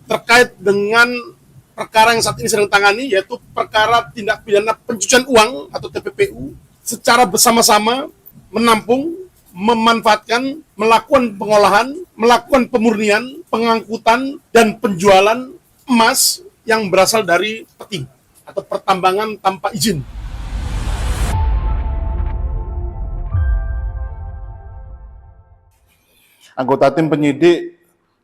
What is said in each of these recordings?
terkait dengan perkara yang saat ini sedang ditangani, yaitu perkara tindak pidana pencucian uang atau TPPU, secara bersama-sama menampung, memanfaatkan, melakukan pengolahan, melakukan pemurnian, pengangkutan, dan penjualan emas yang berasal dari peti atau pertambangan tanpa izin. Anggota tim penyidik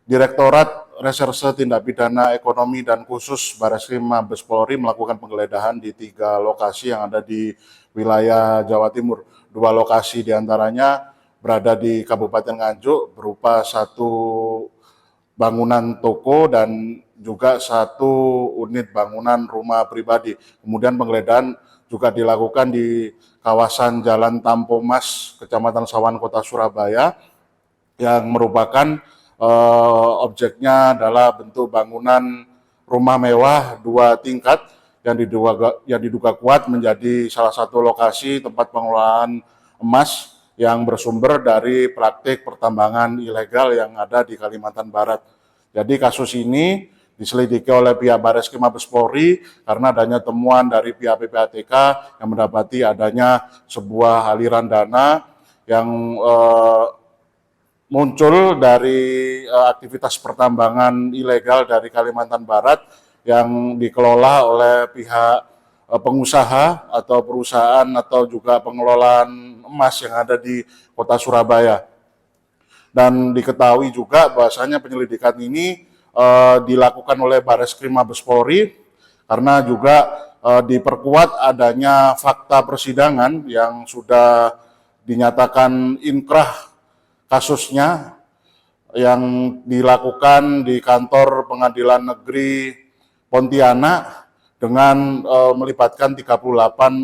Direktorat Reserse Tindak Pidana Ekonomi dan Khusus Bareskrim Mabes Polri melakukan penggeledahan di 3 lokasi yang ada di wilayah Jawa Timur. 2 lokasi diantaranya berada di Kabupaten Nganjuk berupa 1 bangunan toko dan juga 1 unit bangunan rumah pribadi. Kemudian penggeledahan juga dilakukan di kawasan Jalan Tampomas, Kecamatan Sawan, Kota Surabaya, yang merupakan objeknya adalah bentuk bangunan rumah mewah 2 tingkat yang diduga kuat menjadi salah satu lokasi tempat pengelolaan emas yang bersumber dari praktik pertambangan ilegal yang ada di Kalimantan Barat. Jadi kasus ini diselidiki oleh pihak Bareskrim Mabes Polri karena adanya temuan dari pihak PPATK yang mendapati adanya sebuah aliran dana yang muncul dari aktivitas pertambangan ilegal dari Kalimantan Barat yang dikelola oleh pihak pengusaha atau perusahaan atau juga pengelolaan emas yang ada di Kota Surabaya. Dan diketahui juga bahwasanya penyelidikan ini dilakukan oleh Bareskrim Mabes Polri karena juga diperkuat adanya fakta persidangan yang sudah dinyatakan inkrah kasusnya yang dilakukan di kantor Pengadilan Negeri Pontianak dengan melibatkan 38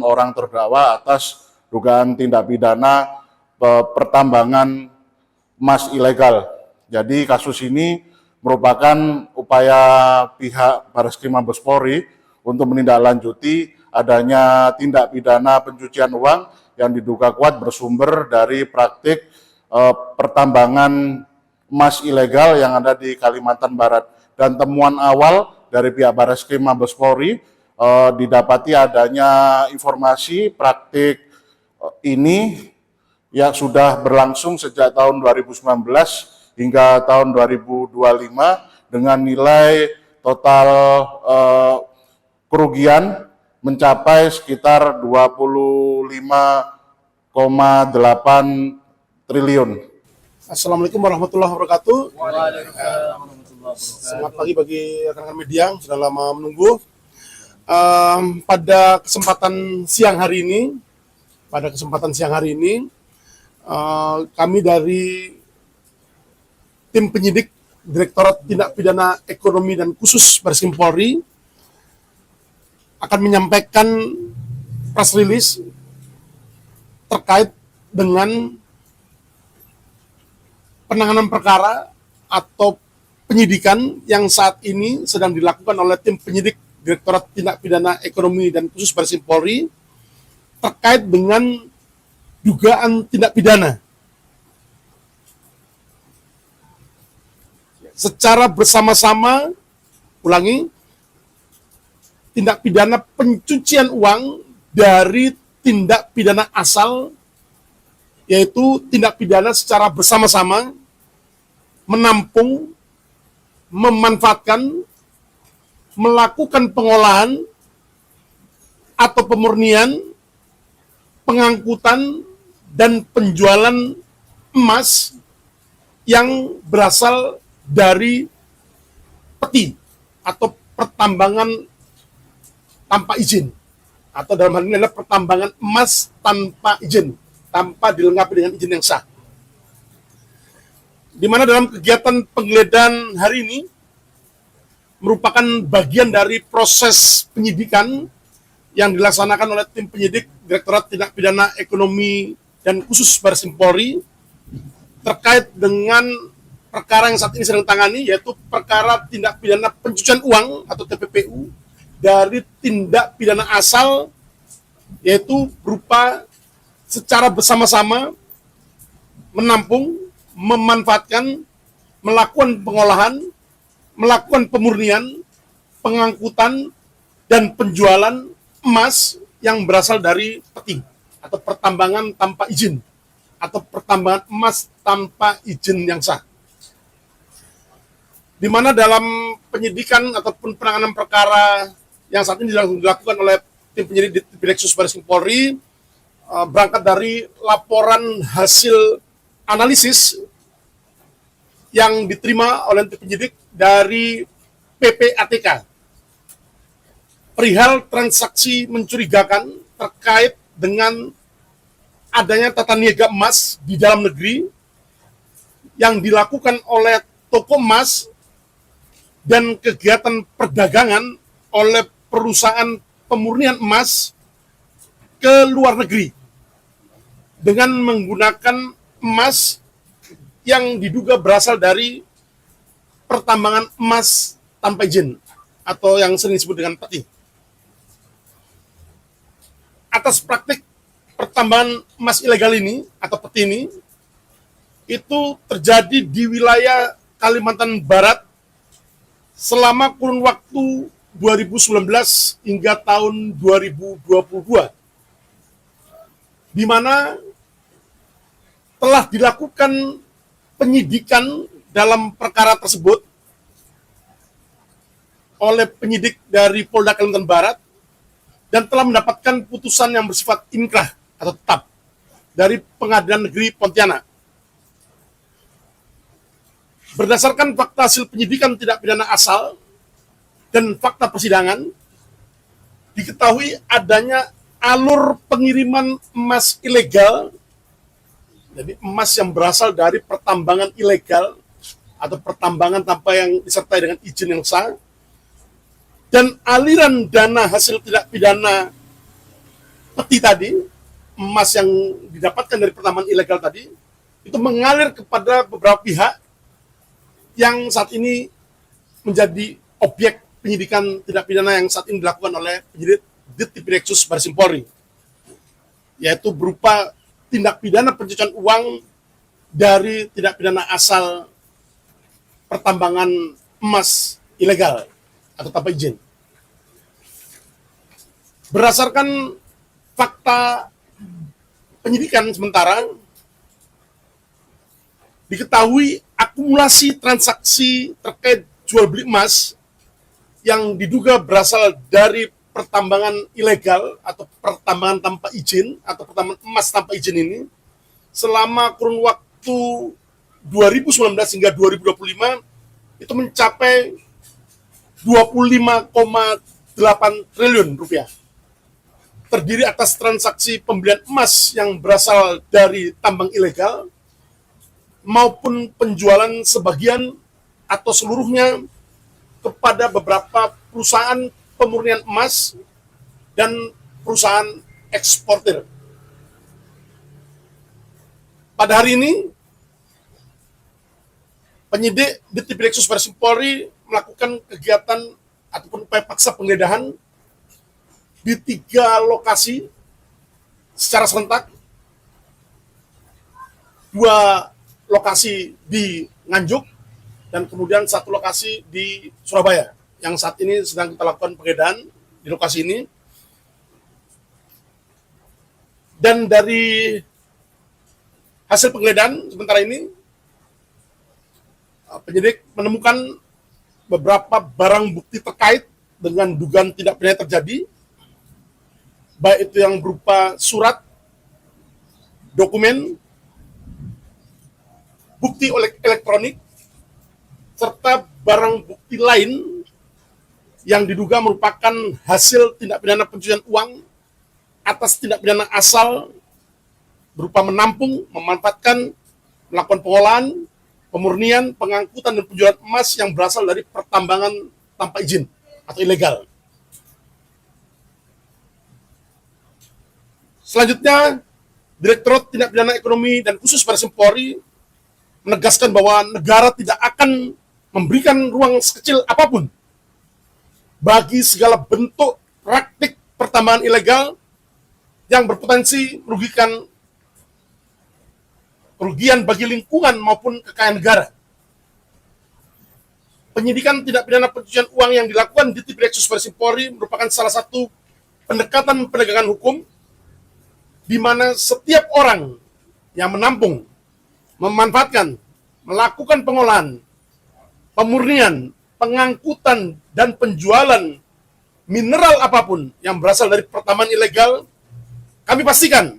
orang terdakwa atas dugaan tindak pidana pertambangan emas ilegal. Jadi kasus ini merupakan upaya pihak Bareskrim Mabes Polri untuk menindaklanjuti adanya tindak pidana pencucian uang yang diduga kuat bersumber dari praktik pertambangan emas ilegal yang ada di Kalimantan Barat. Dan temuan awal dari pihak Bareskrim Mabes Polri didapati adanya informasi praktik ini yang sudah berlangsung sejak tahun 2019 hingga tahun 2025 dengan nilai total kerugian mencapai sekitar 25,8 triliun. Assalamualaikum warahmatullahi wabarakatuh. Selamat pagi bagi rekan-rekan media yang sudah lama menunggu. Pada kesempatan siang hari ini, kami dari tim penyidik Direktorat Tindak Pidana Ekonomi dan Khusus Bareskrim Polri akan menyampaikan press release terkait dengan penanganan perkara atau penyidikan yang saat ini sedang dilakukan oleh tim penyidik Direktorat Tindak Pidana Ekonomi dan Khusus Bareskrim Polri terkait dengan dugaan tindak pidana secara bersama-sama, tindak pidana pencucian uang dari tindak pidana asal, yaitu tindak pidana secara bersama-sama menampung, memanfaatkan, melakukan pengolahan atau pemurnian, pengangkutan, dan penjualan emas yang berasal dari peti atau pertambangan tanpa izin, atau dalam hal ini adalah pertambangan emas tanpa izin, tanpa dilengkapi dengan izin yang sah. Di mana dalam kegiatan penggeledahan hari ini merupakan bagian dari proses penyidikan yang dilaksanakan oleh tim penyidik Direktorat Tindak Pidana Ekonomi dan Khusus Bareskrim Polri terkait dengan perkara yang saat ini sedang ditangani, yaitu perkara tindak pidana pencucian uang atau TPPU dari tindak pidana asal, yaitu berupa secara bersama-sama menampung, memanfaatkan, melakukan pengolahan, melakukan pemurnian, pengangkutan, dan penjualan emas yang berasal dari peti atau pertambangan tanpa izin atau pertambangan emas tanpa izin yang sah. Di mana dalam penyidikan ataupun penanganan perkara yang saat ini dilakukan oleh tim penyidik di Direksus Baris Krim Polri, berangkat dari laporan hasil analisis yang diterima oleh tim penyidik dari PPATK perihal transaksi mencurigakan terkait dengan adanya tata niaga emas di dalam negeri yang dilakukan oleh toko emas dan kegiatan perdagangan oleh perusahaan pemurnian emas ke luar negeri dengan menggunakan emas yang diduga berasal dari pertambangan emas tanpa izin atau yang sering disebut dengan peti. Atas praktik pertambangan emas ilegal ini atau peti ini itu terjadi di wilayah Kalimantan Barat selama kurun waktu 2019 hingga tahun 2022, di mana telah dilakukan penyidikan dalam perkara tersebut oleh penyidik dari Polda Kalimantan Barat dan telah mendapatkan putusan yang bersifat inkrah atau tetap dari Pengadilan Negeri Pontianak. Berdasarkan fakta hasil penyidikan tindak pidana asal dan fakta persidangan, diketahui adanya alur pengiriman emas ilegal, jadi emas yang berasal dari pertambangan ilegal atau pertambangan tanpa yang disertai dengan izin yang sah, dan aliran dana hasil tindak pidana peti tadi, emas yang didapatkan dari pertambangan ilegal tadi, itu mengalir kepada beberapa pihak yang saat ini menjadi objek penyidikan tindak pidana yang saat ini dilakukan oleh penyidik Direksus Baris Krim Polri, yaitu berupa tindak pidana pencucian uang dari tindak pidana asal pertambangan emas ilegal atau tanpa izin. Berdasarkan fakta penyidikan sementara, diketahui akumulasi transaksi terkait jual beli emas yang diduga berasal dari pertambangan ilegal atau pertambangan tanpa izin atau pertambangan emas tanpa izin ini selama kurun waktu 2019 hingga 2025 itu mencapai 25,8 triliun rupiah. Terdiri atas transaksi pembelian emas yang berasal dari tambang ilegal maupun penjualan sebagian atau seluruhnya kepada beberapa perusahaan pemurnian emas dan perusahaan eksportir. Pada hari ini, penyidik di Direksus Baris Krim Polri melakukan kegiatan ataupun upaya paksa penggeledahan di 3 lokasi secara serentak, 2 lokasi di Nganjuk, dan kemudian 1 lokasi di Surabaya, yang saat ini sedang kita lakukan penggeledahan di lokasi ini. Dan dari hasil penggeledahan sementara ini, penyidik menemukan beberapa barang bukti terkait dengan dugaan tindak pidana terjadi, baik itu yang berupa surat, dokumen, bukti elektronik, serta barang bukti lain yang diduga merupakan hasil tindak pidana pencucian uang atas tindak pidana asal berupa menampung, memanfaatkan, melakukan pengolahan, pemurnian, pengangkutan, dan penjualan emas yang berasal dari pertambangan tanpa izin atau ilegal. Selanjutnya, Direktorat Tindak Pidana Ekonomi dan Khusus Baris Krim Polri menegaskan bahwa negara tidak akan memberikan ruang sekecil apapun bagi segala bentuk praktik pertambangan ilegal yang berpotensi merugikan kerugian bagi lingkungan maupun kekayaan negara. penyidikan tindak pidana pencucian uang yang dilakukan di Tipideksus Bareskrim Polri merupakan salah satu pendekatan penegakan hukum di mana setiap orang yang menampung, memanfaatkan, melakukan pengolahan, pemurnian, pengangkutan, dan penjualan mineral apapun yang berasal dari pertambangan ilegal, kami pastikan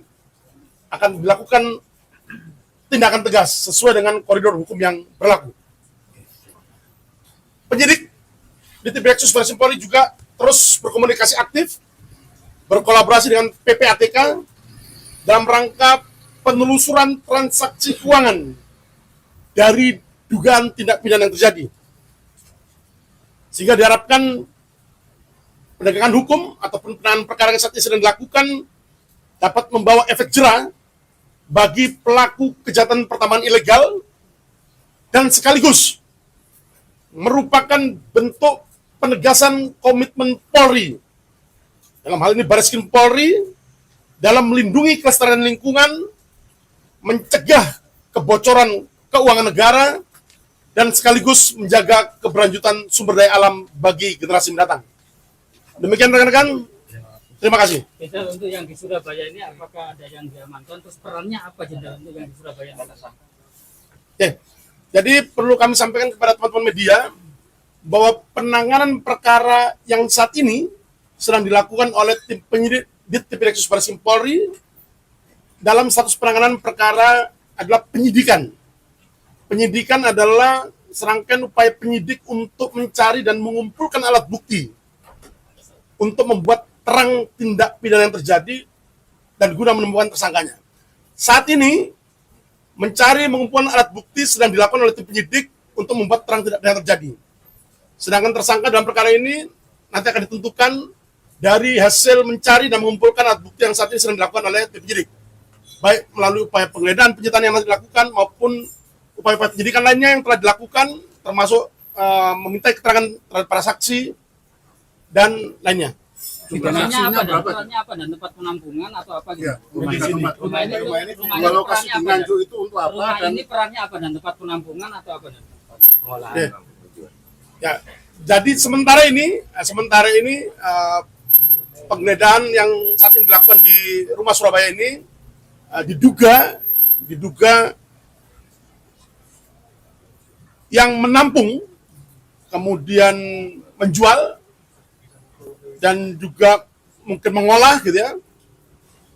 akan dilakukan tindakan tegas sesuai dengan koridor hukum yang berlaku. Penyidik di Tipideksus Bareskrim Polri juga terus berkomunikasi aktif, berkolaborasi dengan PPATK dalam rangka penelusuran transaksi keuangan dari dugaan tindak pidana yang terjadi. Sehingga diharapkan penegakan hukum ataupun penanganan perkara yang saat ini sedang dilakukan dapat membawa efek jera bagi pelaku kejahatan pertambangan ilegal dan sekaligus merupakan bentuk penegasan komitmen Polri, dalam hal ini Bareskrim Polri, dalam melindungi kelestarian lingkungan, mencegah kebocoran keuangan negara, dan sekaligus menjaga keberlanjutan sumber daya alam bagi generasi mendatang. Demikian rekan-rekan, terima kasih. Jenderal, untuk yang di Surabaya ini apakah ada yang diamankan? Terus perannya apa Jenderal untuk yang di Surabaya? Oke. Jadi perlu kami sampaikan kepada teman-teman media bahwa penanganan perkara yang saat ini sedang dilakukan oleh tim penyidik di Tipideksus Bareskrim Polri dalam status penanganan perkara adalah penyidikan. Penyidikan adalah serangkaian upaya penyidik untuk mencari dan mengumpulkan alat bukti untuk membuat terang tindak pidana yang terjadi dan guna menemukan tersangkanya. Saat ini mencari mengumpulkan alat bukti sedang dilakukan oleh tim penyidik untuk membuat terang tindak pidana yang terjadi. Sedangkan tersangka dalam perkara ini nanti akan ditentukan dari hasil mencari dan mengumpulkan alat bukti yang saat ini sedang dilakukan oleh tim penyidik, baik melalui upaya penggeledahan penyitaan yang nanti dilakukan maupun upaya-upaya penyidikan lainnya yang telah dilakukan, termasuk meminta keterangan terhadap para saksi dan lainnya. Pidananya apa dan perannya apa dan tempat penampungan atau apa gitu? Ya, rumah ini dua lokasi di perannya apa, Nganjuk itu untuk apa Rumah dan ini perannya apa dan tempat penampungan atau apa dan pengolahan? Ya. Ya, jadi sementara ini penggeledahan yang saat ini dilakukan di rumah Surabaya ini diduga yang menampung kemudian menjual dan juga mungkin mengolah gitu ya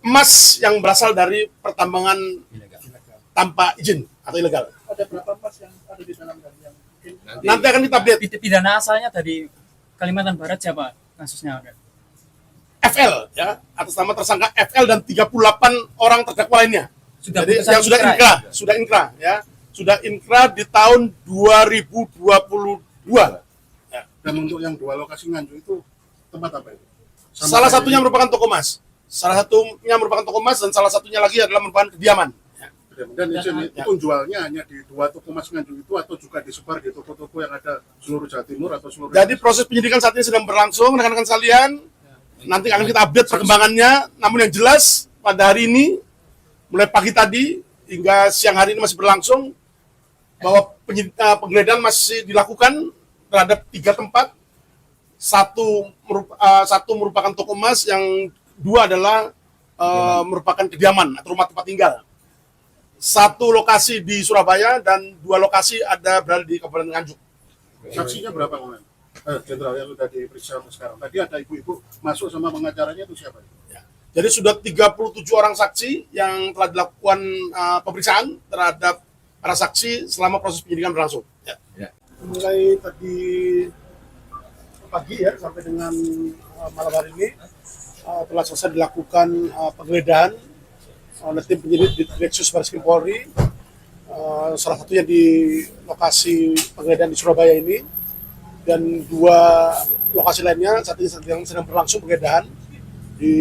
emas yang berasal dari pertambangan tanpa izin atau ilegal. ada berapa emas yang ada di dalam dan yang mungkin Nanti akan kita update. Pidana asalnya dari Kalimantan Barat siapa kasusnya? FL ya, atas nama tersangka FL dan 38 orang terdakwa lainnya. Sudah Jadi putusan yang sudah inkrah inkrah ya. Sudah inkrah di tahun 2022. dan untuk yang dua lokasi Nganjuk itu tempat apa itu? Salah satunya merupakan toko emas. Dan salah satunya lagi adalah merupakan kediaman. Dan itu jualnya hanya di dua toko emas Nganjuk itu atau juga disebar di toko-toko yang ada seluruh Jawa Timur atau seluruh Jadi proses penyidikan saat ini sedang berlangsung, rekan-rekan sekalian. Nanti akan kita update perkembangannya. Namun yang jelas pada hari ini, mulai pagi tadi hingga siang hari ini masih berlangsung, bahwa penggeledahan masih dilakukan terhadap 3 tempat. Satu merupakan toko emas, yang 2 adalah merupakan kediaman atau rumah tempat tinggal. 1 lokasi di Surabaya dan 2 lokasi berada di Kabupaten Nganjuk. saksinya berapa kemarin? Jenderal yang sudah diperiksa sekarang. Tadi ada ibu-ibu masuk sama pengacaranya itu siapa? Ya. Jadi sudah 37 orang saksi yang telah dilakukan pemeriksaan terhadap para saksi selama proses penyidikan berlangsung. Ya. Mulai tadi pagi ya sampai dengan malam hari ini telah selesai dilakukan penggeledahan oleh tim penyidik di Tipideksus Bareskrim Polri, salah satunya di lokasi penggeledahan di Surabaya ini, dan 2 lokasi lainnya saat ini sedang berlangsung penggeledahan di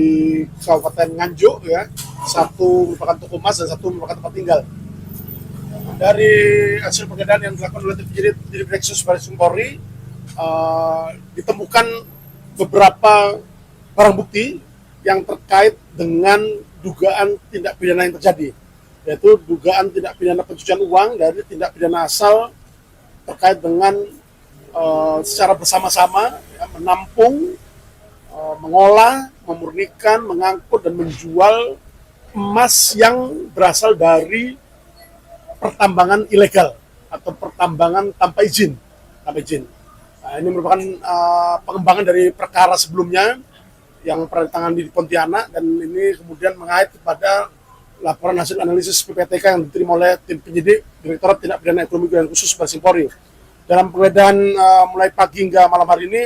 Kabupaten Nganjuk ya. 1 merupakan toko emas dan 1 merupakan tempat tinggal. Dari hasil penggeledahan yang dilakukan oleh tim penyidik di Tipideksus Bareskrim Polri, ditemukan beberapa barang bukti yang terkait dengan dugaan tindak pidana yang terjadi, yaitu dugaan tindak pidana pencucian uang dari tindak pidana asal terkait dengan secara bersama-sama ya, menampung, mengolah, memurnikan, mengangkut dan menjual emas yang berasal dari pertambangan ilegal atau pertambangan tanpa izin. Nah, ini merupakan pengembangan dari perkara sebelumnya yang pernah ditangani di Pontianak, dan ini kemudian mengait kepada laporan hasil analisis PPTK yang diterima oleh tim penyidik Direktorat Tindak Pidana Ekonomi dan Khusus Baris Krim Polri. Dalam penggeledahan mulai pagi hingga malam hari ini,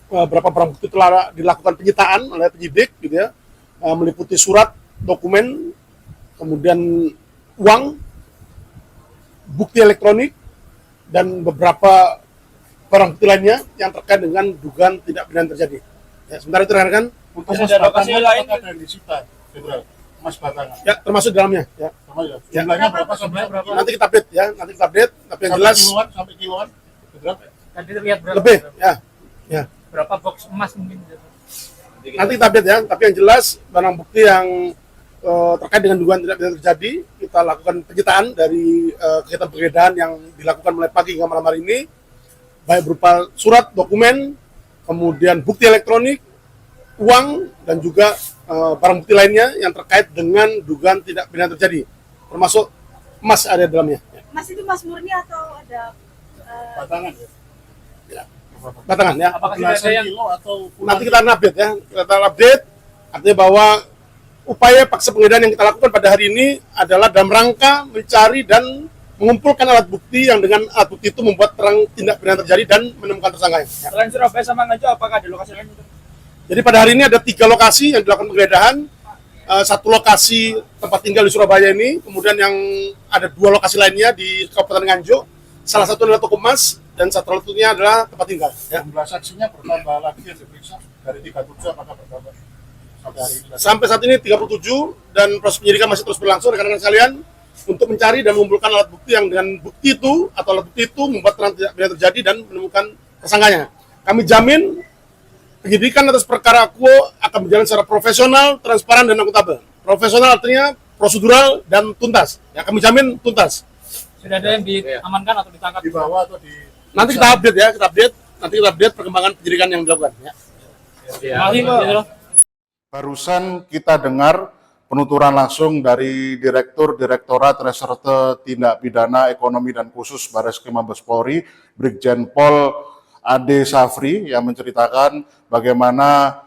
beberapa barang bukti telah dilakukan penyitaan oleh penyidik, gitu ya, meliputi surat, dokumen, kemudian uang, bukti elektronik, dan beberapa barang bukti lainnya yang terkait dengan dugaan tindak pidana terjadi. Ya, sementara itu rekan-rekan, Untuk Masih emas ada lokasi batangan lain? apakah ada yang disita, Jenderal? Emas batangan. ya termasuk di dalamnya. Ya. Sama ya. Jumlahnya berapa? Nanti kita update ya, nanti kita update. Tapi yang jelas Sampai kiloan, Jenderal. Tadi terlihat berapa? lebih. Ya. Berapa box emas mungkin? Nanti kita update ya. Tapi yang jelas barang bukti yang terkait dengan dugaan tindak pidana terjadi, kita lakukan penyitaan dari kegiatan penggeledahan yang dilakukan mulai pagi hingga malam hari ini, baik berupa surat, dokumen, kemudian bukti elektronik, uang, dan juga barang bukti lainnya yang terkait dengan dugaan tindak pidana terjadi, termasuk emas ada di dalamnya. Mas itu mas murni atau ada Batangan ya. Batangan ya. Apakah sudah ada Belasan yang kilo atau puluhan Nanti kita update ya. Kita update artinya bahwa upaya paksa penggeledahan yang kita lakukan pada hari ini adalah dalam rangka mencari dan mengumpulkan alat bukti yang dengan alat bukti itu membuat terang tindak pidana terjadi dan menemukan tersangkanya. Ya. selain Surabaya sama Nganjuk, apakah ada lokasi lain? Jadi pada hari ini ada 3 lokasi yang dilakukan penggeledahan. Satu lokasi tempat tinggal di Surabaya ini, kemudian yang ada 2 lokasi lainnya di Kabupaten Nganjuk. Salah satu adalah toko emas dan satu satunya adalah tempat tinggal. Ya. jumlah saksinya bertambah lagi yang diperiksa dari 37 apakah bertambah sampai hari ini? Sampai saat ini 37 dan proses penyidikan masih terus berlangsung rekan-rekan sekalian untuk mencari dan mengumpulkan alat bukti yang dengan bukti itu atau alat bukti itu membuat terang tindak pidana terjadi dan menemukan tersangkanya. Kami jamin penyidikan atas perkara Akuo akan berjalan secara profesional, transparan, dan akuntabel. Profesional artinya prosedural dan tuntas. Ya, kami jamin tuntas. Sudah ada yang diamankan atau ditangkap? Di bawah atau di Nanti kita update ya, nanti kita update perkembangan penyidikan yang dilakukan. Ya. Masih kok. Barusan kita dengar penuturan langsung dari Direktorat Reserse Tindak Pidana Ekonomi dan Khusus Baris Krim Mabes Polri, Brigjen Pol Ade Safri, yang menceritakan bagaimana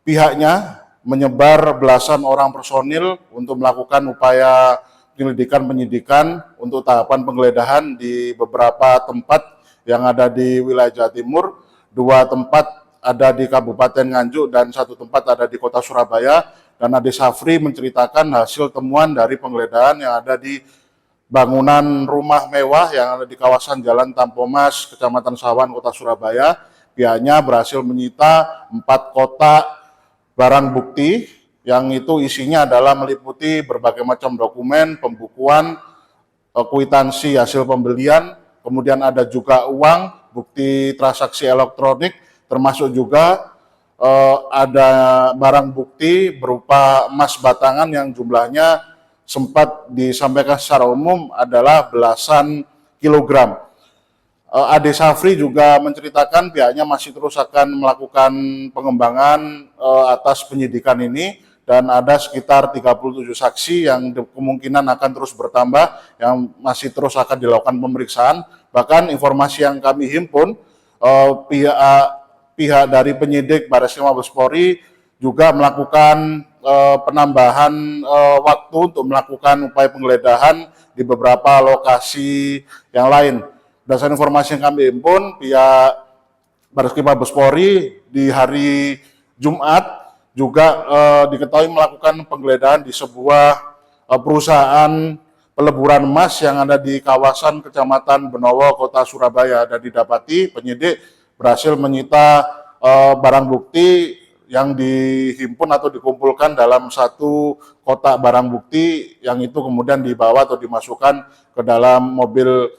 pihaknya menyebar belasan orang personil untuk melakukan upaya penyidikan untuk tahapan penggeledahan di beberapa tempat yang ada di wilayah Jawa Timur, 2 tempat ada di Kabupaten Nganjuk dan 1 tempat ada di Kota Surabaya. Dan Ade Safri menceritakan hasil temuan dari penggeledahan yang ada di bangunan rumah mewah yang ada di kawasan Jalan Tampomas, Kecamatan Sawan, Kota Surabaya. Pihaknya berhasil menyita 4 kotak barang bukti yang itu isinya adalah meliputi berbagai macam dokumen, pembukuan, kwitansi hasil pembelian, kemudian ada juga uang, bukti transaksi elektronik, termasuk juga ada barang bukti berupa emas batangan yang jumlahnya sempat disampaikan secara umum adalah belasan kilogram. Ade Safri juga menceritakan pihaknya masih terus akan melakukan pengembangan atas penyidikan ini dan ada sekitar 37 saksi yang kemungkinan akan terus bertambah yang masih terus akan dilakukan pemeriksaan. Bahkan informasi yang kami himpun, pihak dari penyidik Baris Krim Mabes Polri juga melakukan penambahan waktu untuk melakukan upaya penggeledahan di beberapa lokasi yang lain. Berdasarkan informasi yang kami himpun, pihak Baris Krim Mabes Polri di hari Jumat juga diketahui melakukan penggeledahan di sebuah perusahaan peleburan emas yang ada di kawasan Kecamatan Benowo, Kota Surabaya, dan didapati penyidik berhasil menyita barang bukti yang dihimpun atau dikumpulkan dalam 1 kotak barang bukti yang itu kemudian dibawa atau dimasukkan ke dalam mobil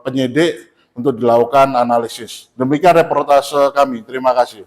penyidik untuk dilakukan analisis. Demikian reportase kami. Terima kasih.